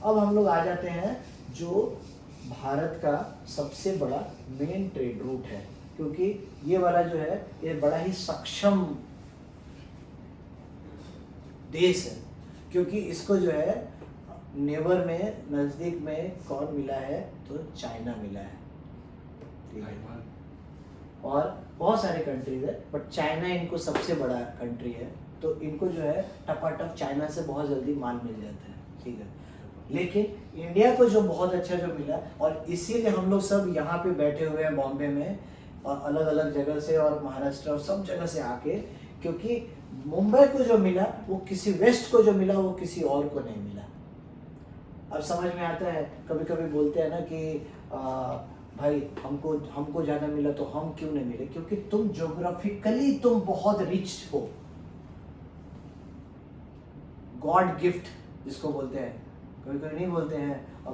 अब हम लोग आ जाते हैं जो भारत का सबसे बड़ा मेन ट्रेड रूट है, क्योंकि ये वाला जो है ये बड़ा ही सक्षम देश है, क्योंकि इसको जो है नेबर में नज़दीक में कौन मिला है, तो चाइना मिला है, ठीक है, और बहुत सारे कंट्रीज है, बट चाइना इनको सबसे बड़ा कंट्री है, तो इनको जो है टपाटप चाइना से बहुत जल्दी माल मिल जाता है, ठीक है। लेकिन इंडिया को जो बहुत अच्छा जो मिला, और इसीलिए हम लोग सब यहाँ पे बैठे हुए हैं बॉम्बे में, और अलग अलग जगह से और महाराष्ट्र और सब जगह से आके, क्योंकि मुंबई को जो मिला वो किसी वेस्ट को जो मिला वो किसी और को नहीं मिला। अब समझ में आता है, कभी कभी बोलते हैं ना कि भाई हमको ज़्यादा मिला तो हम क्यों नहीं मिले, क्योंकि तुम ज्योग्राफिकली तुम बहुत रिच हो, गॉड गिफ्ट जिसको बोलते हैं, कभी कभी नहीं बोलते हैं।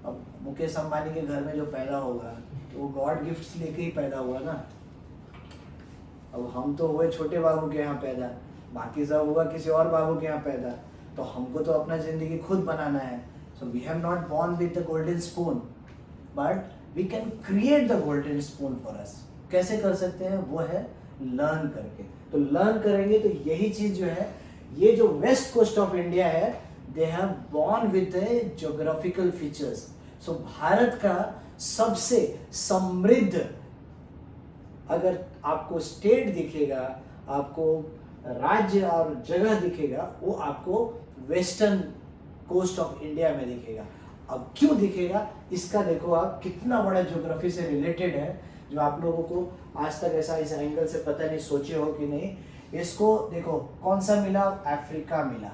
अब मुकेश अंबानी के घर में जो पैदा होगा तो वो गॉड गिफ्ट लेके ही पैदा हुआ ना। अब हम तो हुए छोटे बाबू के यहाँ पैदा, बाकी सब हुआ किसी और बाबू के यहाँ पैदा, तो हमको तो अपना जिंदगी खुद बनाना है। So we have not born with the golden spoon, but we can create the golden spoon for us. कैसे कर सकते हैं, वो है लर्न करके। तो लर्न करेंगे तो यही चीज जो है, ये जो वेस्ट कोस्ट ऑफ इंडिया है, they have born with the geographical features. So Bharat का सबसे समृद्ध अगर आपको स्टेट दिखेगा, आपको राज्य और जगह दिखेगा, वो आपको वेस्टर्न कोस्ट ऑफ इंडिया में दिखेगा। अब क्यों दिखेगा, इसका देखो आप कितना बड़ा ज्योग्राफी से रिलेटेड है, जो आप लोगों को आज तक ऐसा इस एंगल से पता नहीं, सोचे हो कि नहीं। इसको देखो कौन सा मिला, अफ्रीका मिला,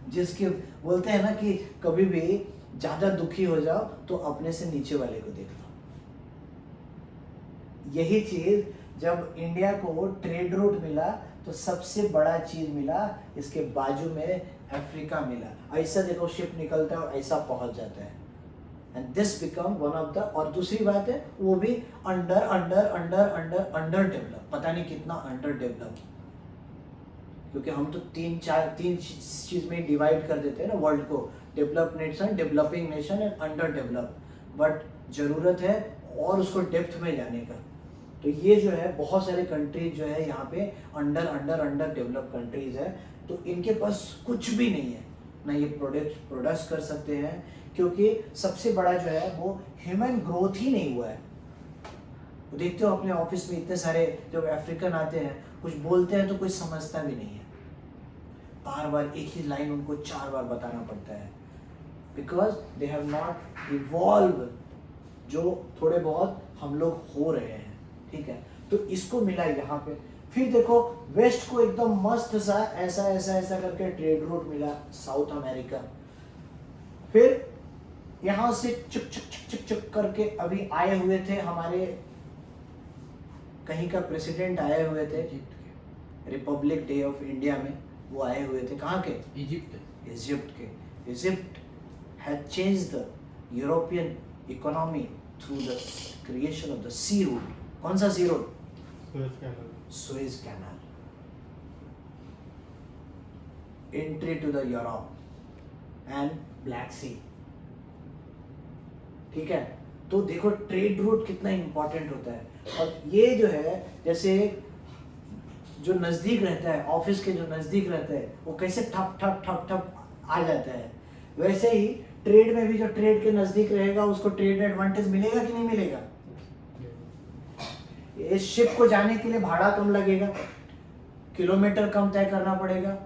जिसके बोलते हैं ना कि कभी भी ज्यादा दुखी हो जाओ तो अपने से नीचे वाले को देख लो। यही चीज जब इंडिया को ट्रेड रूट मिला तो सबसे बड़ा चीज मिला, इसके बाजू में अफ्रीका मिला। ऐसा देखो शिप निकलता है और ऐसा पहुंच जाता है, and this become one of the. और दूसरी बात है, वो भी under under under under under develop, पता नहीं कितना अंडर डेवलप, क्योंकि हम तो तीन चीज में डिवाइड कर देते हैं ना वर्ल्ड को, develop nation, developing nation and under develop. But जरूरत है और उसको डेप्थ में जाने का। तो ये जो है बहुत सारे कंट्रीज जो है यहाँ पे under under under develop countries है, तो इनके पास कुछ भी नहीं है ना, ये प्रोड्यूस कर सकते हैं, क्योंकि सबसे बड़ा जो है वो ह्यूमन ग्रोथ ही नहीं हुआ है। तो देखते हो अपने ऑफिस में इतने सारे जब अफ्रीकन आते हैं, कुछ बोलते हैं तो कुछ समझता भी नहीं है, बार बार एक ही लाइन उनको 4 बार बताना पड़ता है, because they have not evolve, जो थोड़े बहुत हम लोग हो रहे हैं, ठीक है। तो इसको मिला यहाँ पे। फिर देखो वेस्ट को एकदम मस्त सा ऐसा ऐसा ऐसा करके ट्रेड रूट मिला, साउथ अमेरिका। फिर यहाँ से चुक चुक चुक चुक चुक करके अभी आए हुए थे हमारे कहीं का प्रेसिडेंट आए हुए थे, रिपब्लिक डे ऑफ इंडिया में वो आए हुए थे। कहाँ के? इजिप्ट के। Egypt had changed the European economy through the creation of the sea route. कौन सा sea route? Suez canal, entry to the Europe and Black Sea, ठीक है। तो देखो ट्रेड रूट कितना इंपॉर्टेंट होता है। और ये जो है जैसे जो नजदीक रहता है, ऑफिस के जो नजदीक रहता है, वो कैसे ठप ठप ठप ठप आ जाता है, वैसे ही ट्रेड में भी जो ट्रेड के नजदीक रहेगा उसको ट्रेड एडवांटेज मिलेगा कि नहीं मिलेगा। इस शिप को जाने के लिए भाड़ा कम लगेगा, किलोमीटर कम तय करना पड़ेगा,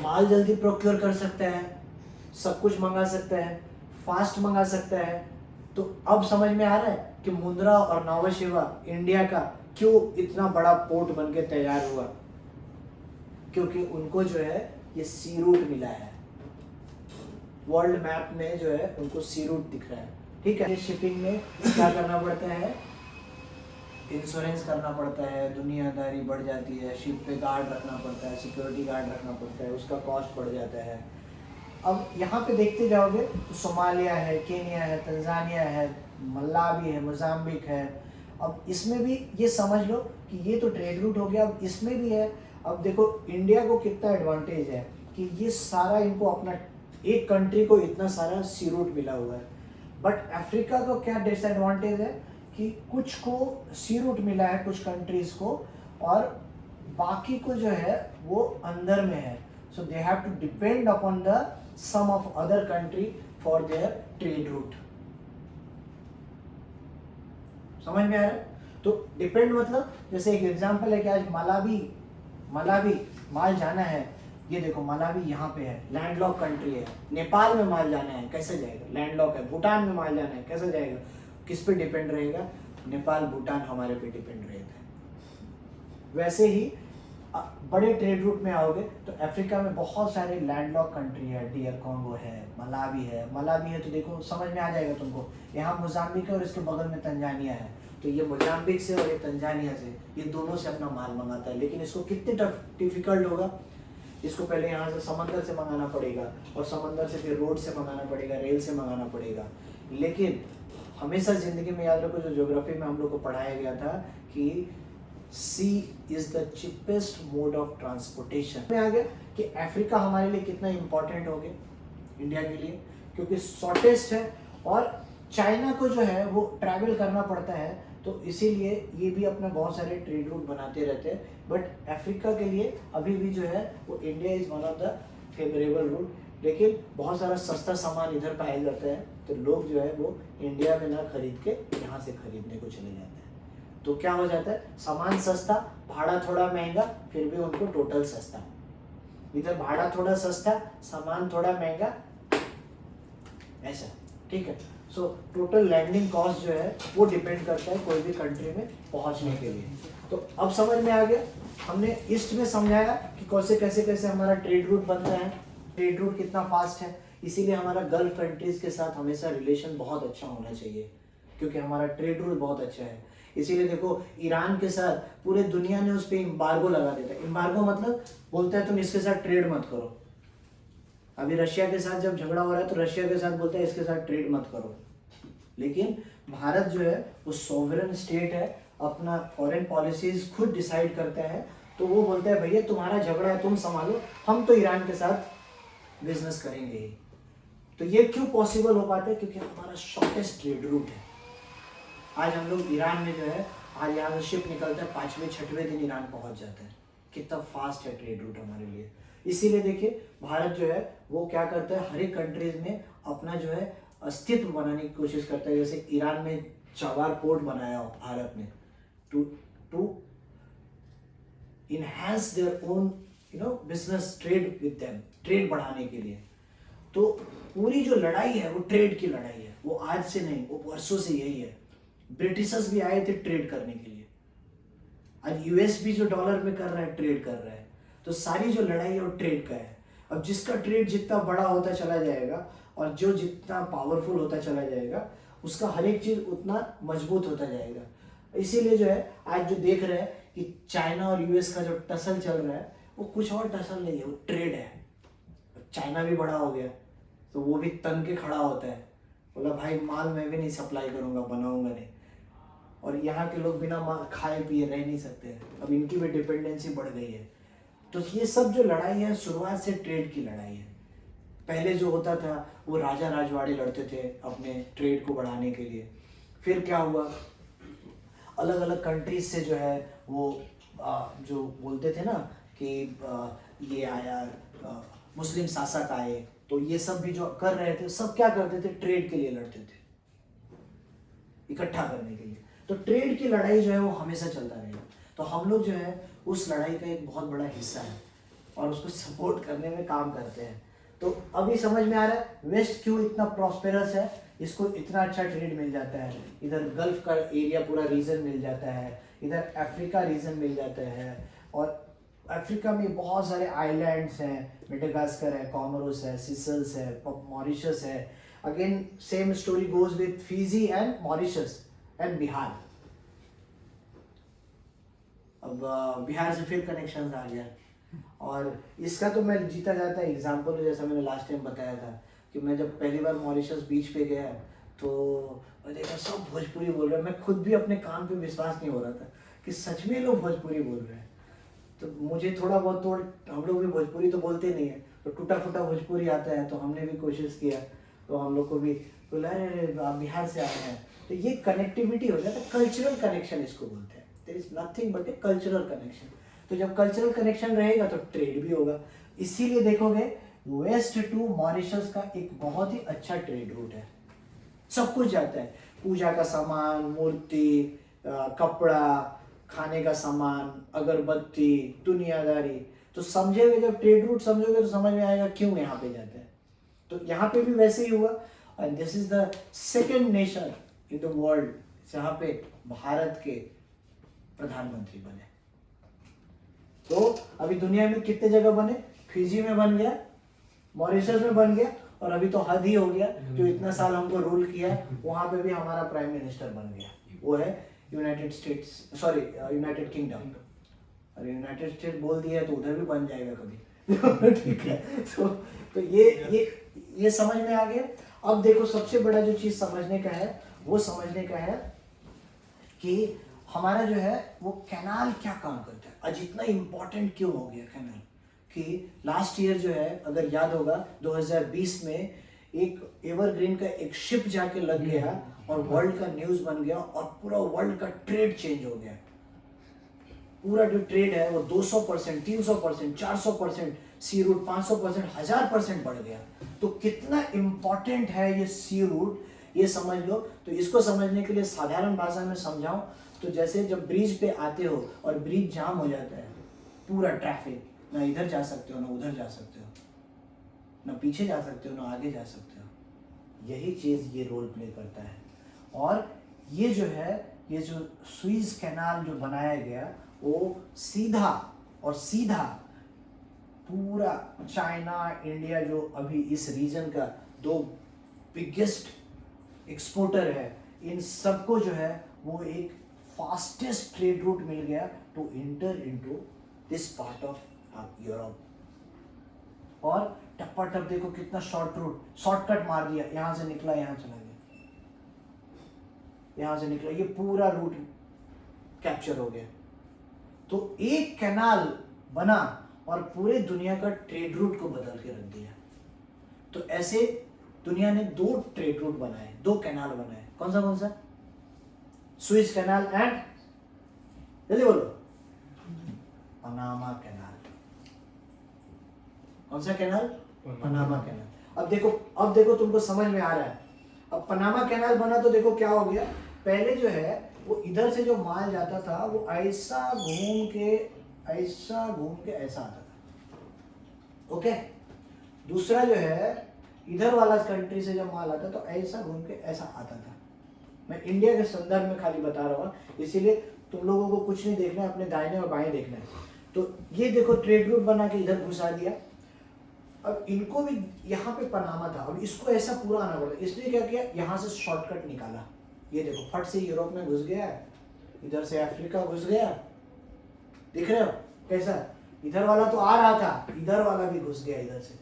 माल जल्दी प्रोक्योर कर सकता है, सब कुछ मंगा सकता है, फास्ट मंगा सकता है। तो अब समझ में आ रहा है कि मुंद्रा और नौवशिवा इंडिया का क्यों इतना बड़ा पोर्ट बन के तैयार हुआ, क्योंकि उनको जो है ये सी रूट मिला है। वर्ल्ड मैप में जो है उनको सी रूट दिख रहा है, ठीक है। शिपिंग में क्या करना पड़ता है, इंश्योरेंस करना पड़ता है, दुनियादारी बढ़ जाती है, शिप पे गार्ड रखना पड़ता है, सिक्योरिटी गार्ड रखना पड़ता है, उसका कॉस्ट बढ़ जाता है। अब यहाँ पे देखते जाओगे तो सोमालिया है, केनिया है, तंजानिया है, मलावी है, मोजाम्बिक है। अब इसमें भी ये समझ लो कि ये तो ट्रेड रूट हो गया, अब इसमें भी है। अब देखो इंडिया को कितना एडवांटेज है, कि ये सारा इनको अपना, एक कंट्री को इतना सारा सी रूट मिला हुआ है। बट अफ्रीका को क्या डिसएडवांटेज है कि कुछ को सी रूट मिला है, कुछ कंट्रीज को, और बाकी को जो है वो अंदर में है। So they have to depend upon the some of other country for their trade route. समझ में आ रहा है? तो डिपेंड मतलब जैसे एक एग्जांपल है कि आज मलावी माल जाना है, ये देखो मलावी यहाँ पे है, लैंडलॉक कंट्री है। नेपाल में माल जाना है, कैसे जाएगा? लैंडलॉक है। भूटान में माल जाना है, कैसे जाएगा? किस पे डिपेंड रहेगा? नेपाल भूटान हमारे पे डिपेंड रहता है। वैसे ही बड़े ट्रेड रूट में आओगे तो अफ्रीका में बहुत सारे लैंडलॉक कंट्री है, डीआर कॉन्गो है, मलावी है तो देखो समझ में आ जाएगा तुमको। यहाँ मोजाम्बिक है और इसके बगल में तंजानिया है, तो ये मोजाम्बिक से और ये तंजानिया से, ये दोनों से अपना माल मंगाता है। लेकिन इसको कितने डिफिकल्ट होगा, इसको पहले यहाँ से समंदर से मंगाना पड़ेगा, और समंदर से फिर रोड से मंगाना पड़ेगा, रेल से मंगाना पड़ेगा। लेकिन हमेशा जिंदगी में याद रखो, जो ज्योग्राफी में हम लोग को पढ़ाया गया था कि sea is the cheapest mode of transportation. में आ गया कि अफ्रीका हमारे लिए कितना इंपॉर्टेंट हो गया इंडिया के लिए, क्योंकि शॉर्टेस्ट है, और चाइना को जो है वो ट्रैवल करना पड़ता है, तो इसीलिए ये भी अपना बहुत सारे ट्रेड रूट बनाते रहते हैं। बट अफ्रीका के लिए अभी भी जो है वो India is one of the favourable route. लेकिन बहुत सारा सस्ता सामान इधर पाया जाता है, तो लोग जो है वो इंडिया में ना खरीद के यहाँ से खरीदने को चले जाते हैं। तो क्या हो जाता है, सामान सस्ता, भाड़ा थोड़ा महंगा, फिर भी उनको टोटल सस्ता। इधर भाड़ा थोड़ा सस्ता, सामान थोड़ा महंगा, ऐसा। ठीक है। सो टोटल लैंडिंग कॉस्ट जो है वो डिपेंड करता है कोई भी कंट्री में पहुंचने के लिए। तो अब समझ में आ गया, हमने ईस्ट में समझाया कि कैसे हमारा ट्रेड रूट बनता है, ट्रेड रूट कितना फास्ट है। इसीलिए हमारा गल्फ कंट्रीज के साथ हमेशा रिलेशन बहुत अच्छा होना चाहिए, क्योंकि हमारा ट्रेड रूट बहुत अच्छा है। इसीलिए देखो ईरान के साथ पूरे दुनिया ने उस पर एम्बार्गो लगा देता है। एम्बार्गो मतलब बोलता है तुम इसके साथ ट्रेड मत करो। अभी रशिया के साथ जब झगड़ा हो रहा है तो रशिया के साथ बोलता है इसके साथ ट्रेड मत करो। लेकिन भारत जो है वो सॉवरेन स्टेट है, अपना फॉरेन पॉलिसीज खुद डिसाइड करता है, तो वो बोलता है भैया तुम्हारा झगड़ा है तुम संभालो, हम तो ईरान के साथ बिजनेस करेंगे ही। तो ये क्यों पॉसिबल हो पाता है? क्योंकि हमारा शॉर्टेस्ट ट्रेड रूट है। आज हम लोग ईरान में जो है, आज यहाँ से शिप निकलता है, 5वें-6वें दिन ईरान पहुंच जाता है। कितना फास्ट है ट्रेड रूट हमारे लिए। इसीलिए देखिए भारत जो है वो क्या करता है, हर एक कंट्रीज में अपना जो है अस्तित्व बनाने की कोशिश करता है। जैसे ईरान में चाबार पोर्ट बनाया हो भारत ने, to enhance their own business, trade with them, trade बढ़ाने के लिए। तो पूरी जो लड़ाई है वो ट्रेड की लड़ाई है, वो आज से नहीं, वो वर्षों से यही है। ब्रिटिशर्स भी आए थे ट्रेड करने के लिए, आज यूएस भी जो डॉलर में कर रहा है ट्रेड कर रहा है। तो सारी जो लड़ाई है वो ट्रेड का है। अब जिसका ट्रेड जितना बड़ा होता चला जाएगा और जो जितना पावरफुल होता चला जाएगा, उसका हर एक चीज उतना मजबूत होता जाएगा। इसीलिए जो है आज जो देख रहे हैं कि चाइना और यूएस का जो टसल चल रहा है वो कुछ और टसल नहीं है, वो ट्रेड है। चाइना भी बड़ा हो गया तो वो भी तन के खड़ा होता है, बोला भाई माल मैं भी नहीं सप्लाई करूंगा, बनाऊंगा नहीं। और यहाँ के लोग बिना माल खाए पिए रह नहीं सकते, अब इनकी भी डिपेंडेंसी बढ़ गई है। तो ये सब जो लड़ाई है शुरुआत से ट्रेड की लड़ाई है। पहले जो होता था वो राजा राजवाड़े लड़ते थे अपने ट्रेड को बढ़ाने के लिए। फिर क्या हुआ, अलग अलग कंट्रीज से जो है वो जो बोलते थे ना कि ये आया, मुस्लिम शासक आए, तो ये सब भी जो कर रहे थे सब क्या करते थे, ट्रेड के लिए लड़ते थे, इकट्ठा करने के लिए। तो ट्रेड की लड़ाई जो है वो हमेशा चलता रहेगा। तो हम लोग जो है उस लड़ाई का एक बहुत बड़ा हिस्सा है और उसको सपोर्ट करने में काम करते हैं। तो अभी समझ में आ रहा है वेस्ट क्यों इतना प्रॉस्पेरस है, इसको इतना अच्छा ट्रेड मिल जाता है। इधर गल्फ का एरिया पूरा रीजन मिल जाता है, इधर अफ्रीका रीजन मिल जाता है, और अफ्रीका में बहुत सारे आइलैंड्स हैं, मेडागास्कर है, कॉमोरोस है, सिसल्स है, मॉरिशस है। Again same story goes with Fiji and Mauritius and Bihar. अब बिहार से फिर कनेक्शन आ गया, और इसका तो मैं जीता जाता है एग्जाम्पल, जैसा मैंने लास्ट टाइम बताया था कि मैं जब पहली बार मॉरिशस बीच पे गया तो मैं देखा सब भोजपुरी बोल रहे हैं। मैं खुद भी अपने कान पे विश्वास नहीं हो रहा था कि सच में लोग भोजपुरी बोल रहे हैं। तो मुझे थोड़ा बहुत तो, हम लोग भी भोजपुरी तो बोलते नहीं है, तो टूटा फूटा भोजपुरी आता है, तो हमने भी कोशिश किया, तो हम लोग को भी बोला अरे आप बिहार से आए हैं, तो ये कनेक्टिविटी हो जाता है, कल्चरल कनेक्शन इसको बोलते हैं। There is nothing but a cultural connection. तो जब कल्चरल कनेक्शन रहेगा तो ट्रेड भी होगा। इसीलिए देखोगे वेस्ट टू मॉरिशस का एक बहुत ही अच्छा ट्रेड रूट है, सब कुछ जाता है, पूजा का सामान, मूर्ति, कपड़ा, खाने का सामान, अगरबत्ती, दुनियादारी। तो समझेगे, जब ट्रेड रूट समझोगे तो समझ में आएगा क्यों यहाँ पे जाते हैं। तो यहाँ पे भी वैसे ही हुआ, and this is the second nation in the world जहाँ पे भारत के प्रधानमंत्री बने। तो अभी दुनिया में कितने जगह बने, फिजी में बन गया, मॉरिशस में बन गया, और अभी तो हद ही हो गया, जो इतना साल हमको रूल किया वहां पे भी हमारा प्राइम मिनिस्टर बन गया, वो है United states, sorry United kingdom. और यूनाइटेड स्टेट बोल दिया तो उधर भी बन जाएगा कभी। ठीक है, तो ये समझ में आ गया। अब देखो सबसे बड़ा जो चीज समझने का है वो समझने का है कि हमारा जो है वो कैनाल क्या काम करता है, आज इतना इंपॉर्टेंट क्यों हो गया कैनाल, कि लास्ट ईयर जो है अगर याद होगा 2020 में एक एवरग्रीन का एक शिप जाके लग गया और वर्ल्ड का न्यूज बन गया और पूरा वर्ल्ड का ट्रेड चेंज हो गया। पूरा जो ट्रेड है वो 200%, 300%, 400%, सी रूट 500%, 1000% बढ़ गया। तो कितना इंपॉर्टेंट है ये सी रूट, ये समझ लो। तो इसको समझने के लिए साधारण भाषा में समझाऊं तो जैसे जब ब्रिज पे आते हो और ब्रिज जाम हो जाता है, पूरा ट्रैफिक, ना इधर जा सकते हो ना उधर जा सकते हो, ना पीछे जा सकते हो ना आगे जा सकते हो, यही चीज ये रोल प्ले करता है। और ये जो है, ये जो सुइज कैनाल जो बनाया गया वो सीधा और सीधा पूरा चाइना, इंडिया जो अभी इस रीजन का दो बिगेस्ट एक्सपोर्टर है, इन सबको जो है वो एक फास्टेस्ट ट्रेड रूट मिल गया to enter into this part of Europe. और टप्पा टप देखो कितना शॉर्ट रूट, शॉर्टकट मार दिया, यहां से निकला यहां चला गया, यहां से निकला, ये पूरा रूट कैप्चर हो गया। तो एक कैनाल बना और पूरे दुनिया का ट्रेड रूट को बदल के रख दिया। तो ऐसे दुनिया ने दो ट्रेड रूट बनाए, दो कैनाल बनाए। कौन सा? सुइज कैनाल एंड, जल्दी बोलो, पनामा कैनाल। कौन सा कैनाल? Panama canal. अब देखो तुमको समझ में आ रहा है। अब पनामा कैनाल बना तो देखो क्या हो गया, पहले जो है वो इधर से जो माल जाता था वो ऐसा घूम के ऐसा आता था। ओके, दूसरा जो है इधर वाला कंट्री से जब माल आता तो ऐसा घूम के ऐसा आता था। मैं इंडिया के संदर्भ में खाली बता रहा हूँ, इसीलिए तुम लोगों को कुछ नहीं देखना है, अपने दाहिने और बाएं देखना है। तो ये देखो ट्रेड रूट बना के इधर घुसा दिया। अब इनको भी यहाँ पे पनामा था, अब इसको ऐसा पूरा आना पड़ा, इसलिए क्या किया, यहाँ से शॉर्टकट निकाला। ये देखो फट से यूरोप में घुस गया, इधर से अफ्रीका घुस गया, दिख रहे हो कैसा, इधर वाला तो आ रहा था, इधर वाला भी घुस गया, इधर से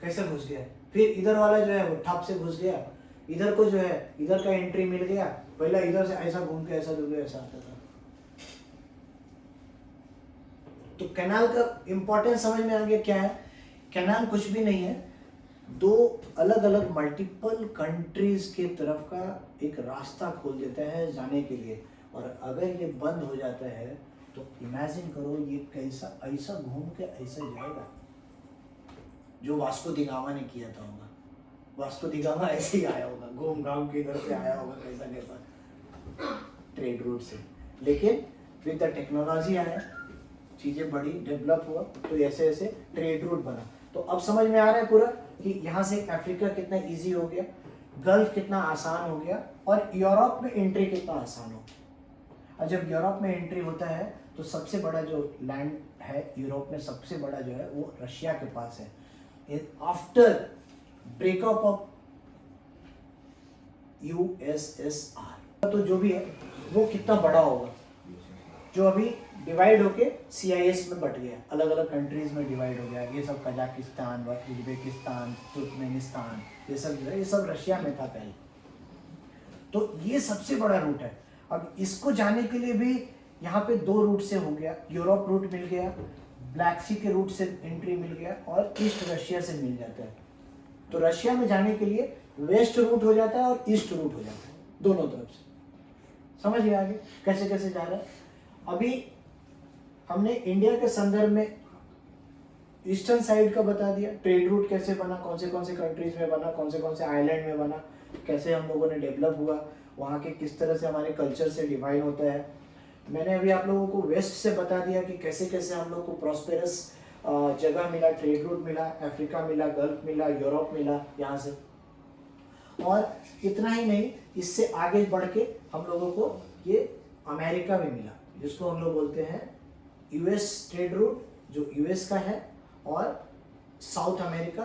कैसे घुस गया, फिर इधर वाला जो है वो ठप से घुस गया, इधर को जो है इधर का एंट्री मिल गया, पहला इधर से ऐसा घूम के ऐसा घूम के ऐसा आता था। तो कैनाल का इंपॉर्टेंस समझ में आ गया क्या है। कैनाल कुछ भी नहीं है, दो अलग अलग मल्टीपल कंट्रीज के तरफ का एक रास्ता खोल देता है जाने के लिए। और अगर ये बंद हो जाता है तो इमेजिन करो ये कैसा, ऐसा घूम के ऐसा जाएगा, जो वास्को दी गामा ने किया था होगा। वास्को दी गामा ऐसे ही आया होगा, घूम घाम के इधर से आया होगा, कैसा कैसा ट्रेड रूट से। लेकिन विद द टेक्नोलॉजी आया, चीजें बड़ी डेवलप हुआ, तो ऐसे ऐसे ट्रेड रूट बना। तो अब समझ में आ रहा है पूरा कि यहाँ से अफ्रीका कितना इजी हो गया, गल्फ कितना आसान हो गया, और यूरोप में एंट्री कितना आसान हो गया। और जब यूरोप में एंट्री होता है तो सबसे बड़ा जो लैंड है यूरोप में, सबसे बड़ा जो है वो रशिया के पास है। आफ्टर ब्रेकअप ऑफ यूएसएसआर, तो जो भी है वो कितना बड़ा होगा, जो अभी डिवाइड होके CIS में बट गया, अलग अलग कंट्रीज में डिवाइड हो गया। ये सब कजाकिस्तान, उज्बेकिस्तान, तुर्कमेनिस्तान, ये सब रशिया में था पहले। तो ये सबसे बड़ा रूट है। अब इसको जाने के लिए भी यहाँ पे 2 रूट से हो गया, यूरोप रूट मिल गया, ब्लैक सी के रूट से एंट्री मिल गया और ईस्ट रशिया से मिल जाता है। तो रशिया में जाने के लिए वेस्ट रूट हो जाता है और ईस्ट रूट हो जाता है, दोनों तरफ से। समझिए आगे कैसे कैसे जा रहा है। अभी हमने इंडिया के संदर्भ में ईस्टर्न साइड का बता दिया, ट्रेड रूट कैसे बना, कौन से कंट्रीज में बना, कौन से आइलैंड में बना, कैसे हम लोगों ने डेवलप हुआ, वहाँ के किस तरह से हमारे कल्चर से डिवाइड होता है। मैंने अभी आप लोगों को वेस्ट से बता दिया कि कैसे कैसे हम लोग को प्रॉस्पेरस जगह मिला, ट्रेड रूट मिला, अफ्रीका मिला, गल्फ मिला, यूरोप मिला यहाँ से। और इतना ही नहीं, इससे आगे बढ़ के हम लोगों को ये अमेरिका भी मिला, जिसको हम लोग बोलते हैं यूएस ट्रेड रूट, जो यूएस का है। और साउथ अमेरिका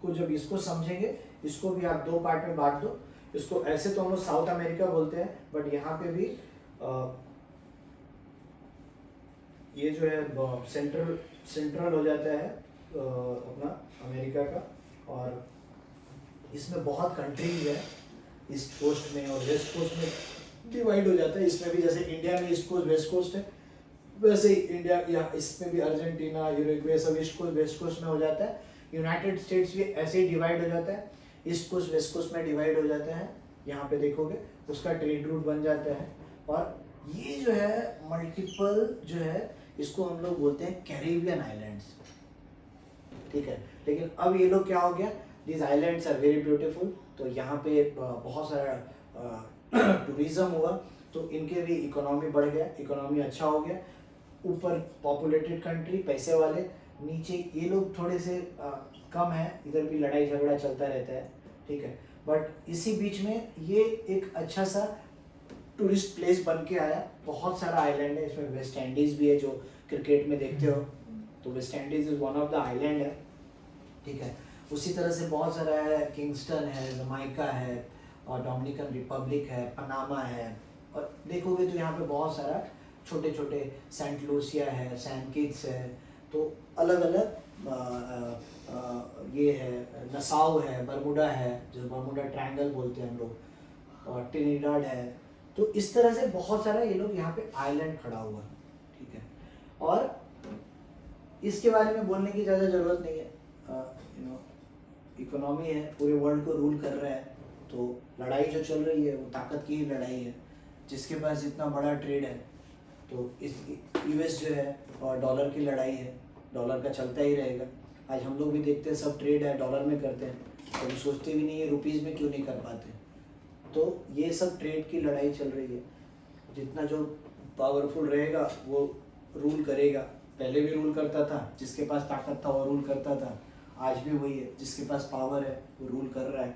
को जब इसको समझेंगे, इसको भी आप 2 पार्ट में बांट दो। इसको ऐसे तो हम लोग साउथ अमेरिका बोलते हैं, बट यहाँ पे भी ये जो है सेंट्रल हो जाता है अपना अमेरिका का। और इसमें बहुत कंट्रीज है, ईस्ट कोस्ट में और वेस्ट कोस्ट में डिवाइड हो जाता है। इसमें भी जैसे इंडिया में ईस्ट कोस्ट वेस्ट कोस्ट है, वैसे ही इंडिया या इसमें भी अर्जेंटीना, यूरुग्वे सब ईस्ट कोस्ट वेस्ट कोस्ट में हो जाता है। यूनाइटेड स्टेट्स भी ऐसे ही डिवाइड हो जाता है, ईस्ट कोस्ट वेस्ट कोस्ट में डिवाइड हो जाता है। यहाँ पे देखोगे उसका ट्रेड रूट बन जाता है। और ये जो है मल्टीपल जो है, इसको हम लोग बोलते हैं कैरिबियन आइलैंड्स, ठीक है। लेकिन अब ये लोग क्या हो गया, this islands are very beautiful, तो यहाँ पे बहुत सारा टूरिज्म हुआ, तो इनके भी इकोनॉमी बढ़ गया, इकोनॉमी अच्छा हो गया। ऊपर पॉपुलेटेड कंट्री, पैसे वाले, नीचे ये लोग थोड़े से कम है, इधर भी लड़ाई झगड़ा चलता रहता है, ठीक है। बट इसी बीच में ये एक अच्छा सा टूरिस्ट प्लेस बन के आया। बहुत सारा आइलैंड है, इसमें वेस्ट इंडीज भी है, जो क्रिकेट में देखते हो तो West Indies is one of the island है, ठीक है। उसी तरह से बहुत सारा है, किंगस्टन है, जमाइका है, और डोमिनिकन रिपब्लिक है, पनामा है। और देखोगे तो यहाँ पे बहुत सारा छोटे छोटे सेंट लूसिया है, सैन किट्स है, तो अलग अलग ये है, नसाउ है, बरमुडा है, जो बरमुडा ट्रायंगल बोलते हैं हम लोग, और ट्रिनिडाड है। तो इस तरह से बहुत सारा ये लोग यहाँ पे आइलैंड खड़ा हुआ, ठीक है। और इसके बारे में बोलने की ज़्यादा ज़रूरत नहीं है, यू नो इकोनॉमी है, पूरे वर्ल्ड को रूल कर रहा है। तो लड़ाई जो चल रही है वो ताकत की ही लड़ाई है, जिसके पास इतना बड़ा ट्रेड है। तो इस यूएस जो है और डॉलर की लड़ाई है, डॉलर का चलता ही रहेगा। आज हम लोग भी देखते हैं, सब ट्रेड है डॉलर में करते हैं, कभी सोचते भी नहीं है रुपीज़ में क्यों नहीं कर पाते। तो ये सब ट्रेड की लड़ाई चल रही है। जितना जो पावरफुल रहेगा वो रूल करेगा, पहले भी रूल करता था, जिसके पास ताकत था वो रूल करता था, आज भी वही है, जिसके पास पावर है वो रूल कर रहा है।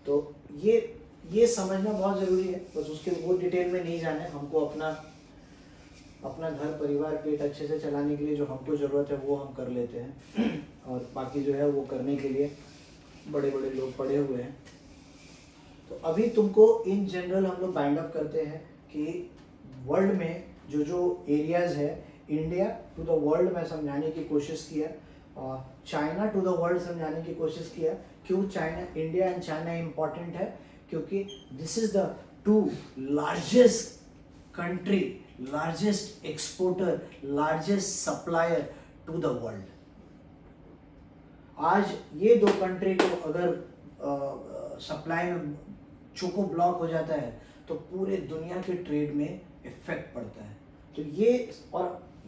तो ये समझना बहुत ज़रूरी है, बस उसके वो डिटेल में नहीं जाना है। हमको अपना घर परिवार पेट अच्छे से चलाने के लिए जो हमको ज़रूरत है वो हम कर लेते हैं, और बाकी जो है वो करने के लिए बड़े बड़े लोग पड़े हुए हैं। तो अभी तुमको इन जनरल हम लोग बाइंड अप करते हैं कि वर्ल्ड में जो एरियाज़ है, इंडिया टू द वर्ल्ड में समझाने की कोशिश किया, और चाइना टू द वर्ल्ड समझाने की कोशिश किया। क्यों China, India and China important है? क्योंकि this is the 2 largest country, largest exporter, largest supplier to the world. आज ये 2 कंट्री को अगर सप्लाई में चोको ब्लॉक हो जाता है तो पूरे दुनिया के ट्रेड में इफेक्ट पड़ता है। तो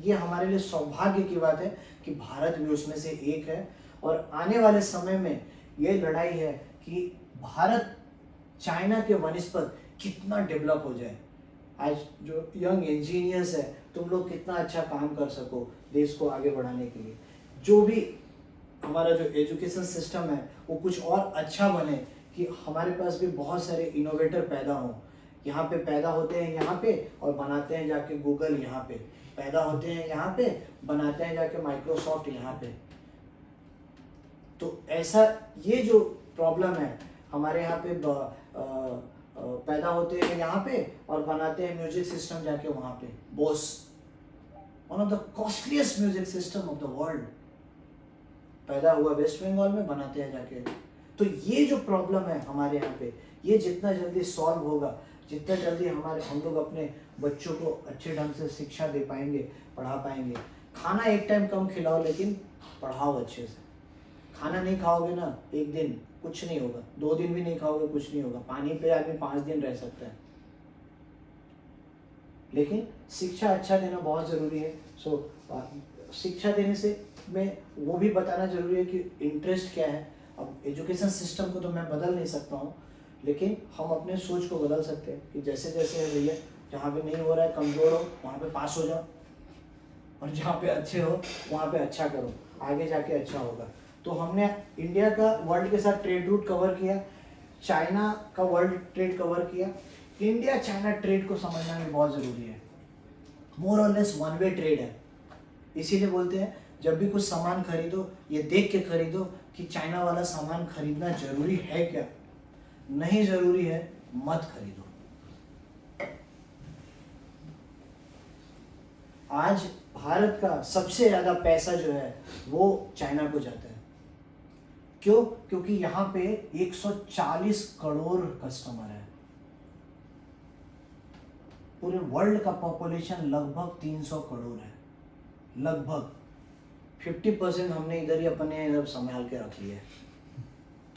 ये हमारे लिए सौभाग्य की बात है कि भारत भी उसमें से एक है। और आने वाले समय में ये लड़ाई है कि भारत चाइना के वनिस्पत कितना डेवलप हो जाए। आज जो यंग इंजीनियर्स है, तुम लोग कितना अच्छा काम कर सको देश को आगे बढ़ाने के लिए। जो भी हमारा जो एजुकेशन सिस्टम है वो कुछ और अच्छा बने, कि हमारे पास भी बहुत सारे इनोवेटर पैदा हों। यहाँ पे पैदा होते हैं यहाँ पे और बनाते हैं जाके गूगल, यहाँ पे पैदा होते हैं यहाँ पे, बनाते हैं जाके माइक्रोसॉफ्ट यहाँ पे। तो ऐसा ये जो प्रॉब्लम है, हमारे यहाँ पे पैदा होते हैं यहाँ पे और बनाते हैं म्यूजिक सिस्टम जाके वहाँ पे। Bose, one of the costliest music system of the world, पैदा हुआ वेस्ट बंगाल में, बनाते हैं जाके। तो ये जो प्रॉब्लम है हमारे यहाँ पे, ये जितना जल्दी सॉल्व होगा, जितना जल्दी हम लोग अपने बच्चों को अच्छे ढंग से शिक्षा दे पाएंगे, पढ़ा पाएंगे। खाना एक टाइम कम खिलाओ लेकिन पढ़ाओ अच्छे से। खाना नहीं खाओगे ना एक दिन, कुछ नहीं होगा। 2 दिन भी नहीं खाओगे, कुछ नहीं होगा। पानी पे आदमी 5 दिन रह सकता है, लेकिन शिक्षा अच्छा देना बहुत ज़रूरी है। शिक्षा देने से मैं वो भी बताना ज़रूरी है कि इंटरेस्ट क्या है। अब एजुकेशन सिस्टम को तो मैं बदल नहीं सकता हूँ, लेकिन हम अपने सोच को बदल सकते हैं कि जैसे जैसे है भैया, जहाँ पे नहीं हो रहा है, कमज़ोर हो वहाँ पे पास हो जाओ, और जहाँ पे अच्छे हो वहाँ पे अच्छा करो, आगे जाके अच्छा होगा। तो हमने इंडिया का वर्ल्ड के साथ ट्रेड रूट कवर किया, चाइना का वर्ल्ड ट्रेड कवर किया। इंडिया चाइना ट्रेड को समझना भी बहुत ज़रूरी है। मोर और लेस वन वे ट्रेड है। इसीलिए बोलते हैं जब भी कुछ सामान खरीदो ये देख के खरीदो कि चाइना वाला सामान खरीदना जरूरी है क्या। नहीं जरूरी है मत खरीदो। आज भारत का सबसे ज़्यादा पैसा जो है वो चाइना को जाता है। क्यों? क्योंकि यहाँ पे 140 करोड़ कस्टमर है। पूरे वर्ल्ड का पॉपुलेशन लगभग 300 करोड़ है। लगभग 50% हमने इधर ही अपने इधर संभाल के रख लिया है।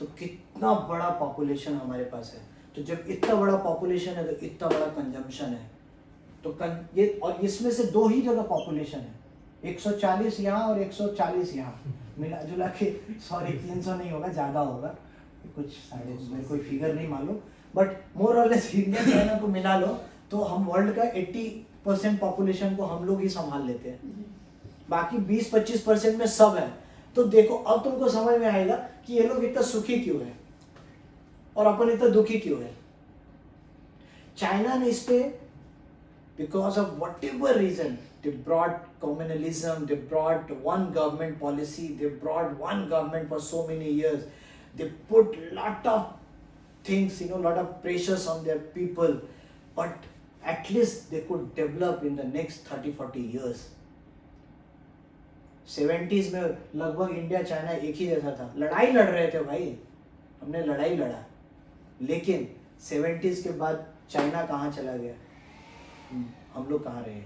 तो कितना बड़ा पॉपुलेशन हमारे पास है। तो जब इतना बड़ा पॉपुलेशन है तो इतना बड़ा कंजम्पशन है। तो ये और इसमें से 2 ही जगह पॉपुलेशन है, 140 यहाँ और 140 यहाँ, मिला जुला के 300 नहीं होगा, ज़्यादा होगा कुछ, मेरे कोई फिगर नहीं मालूम, बट मोर और लेस इंडिया चाइना को मिला लो तो हम वर्ल्ड का 80% पॉपुलेशन को हम लोग ही संभाल लेते हैं। बाकी 20-25% में सब है। तो देखो अब तुमको समझ में आएगा कि ये लोग इतना सुखी क्यों है और अपन इतना दुखी क्यों है। चाइना ने इस पे because of whatever reason they brought communalism, they brought one government policy, they brought one government for so many years, they put lot of things, lot of pressures on their people, but at least they could develop in the next 30-40 years. 70s में लगभग India China एक ही जैसा था, लड़ाई लड़ रहे थे भाई, हमने लड़ाई लड़ा, लेकिन 70s के बाद चाइना कहाँ चला गया, हम लोग कहाँ रहे।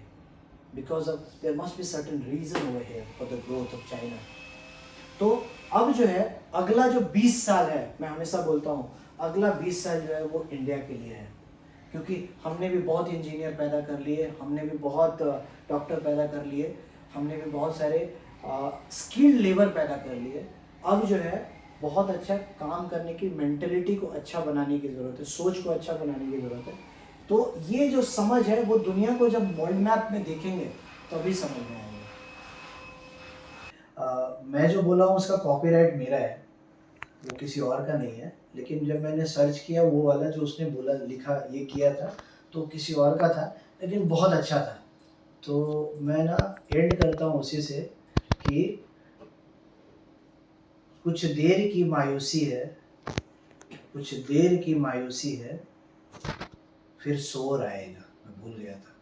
Because of there must be certain reason over here for the growth of China. तो अब जो है अगला जो 20 साल है, मैं हमेशा बोलता हूँ अगला 20 साल जो है वो इंडिया के लिए है, क्योंकि हमने भी बहुत इंजीनियर पैदा कर लिए, हमने भी बहुत डॉक्टर पैदा कर लिए, हमने भी बहुत सारे स्किल्ड लेबर पैदा कर लिए। अब जो है बहुत अच्छा काम करने की मेंटलिटी को अच्छा बनाने की ज़रूरत है, सोच को अच्छा बनाने की ज़रूरत है। तो ये जो समझ है वो दुनिया को जब वर्ल्ड मैप में देखेंगे तभी समझ में आएंगे। मैं जो बोला हूँ उसका कॉपीराइट मेरा है, वो किसी और का नहीं है, लेकिन जब मैंने सर्च किया वो वाला जो उसने बोला लिखा ये किया था तो किसी और का था, लेकिन बहुत अच्छा था। तो मैं ना एंड करता हूँ उसी से कि कुछ देर की मायूसी है, कुछ देर की मायूसी है, फिर शोर आएगा। मैं भूल गया था।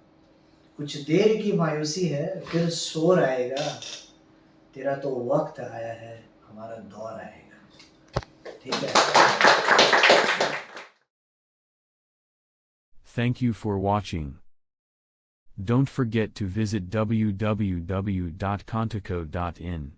कुछ देर की मायूसी है फिर शोर आएगा, तेरा तो वक्त आया है, हमारा दौर आएगा। ठीक है। Thank you for watching. Don't forget to visit www.contaco.in.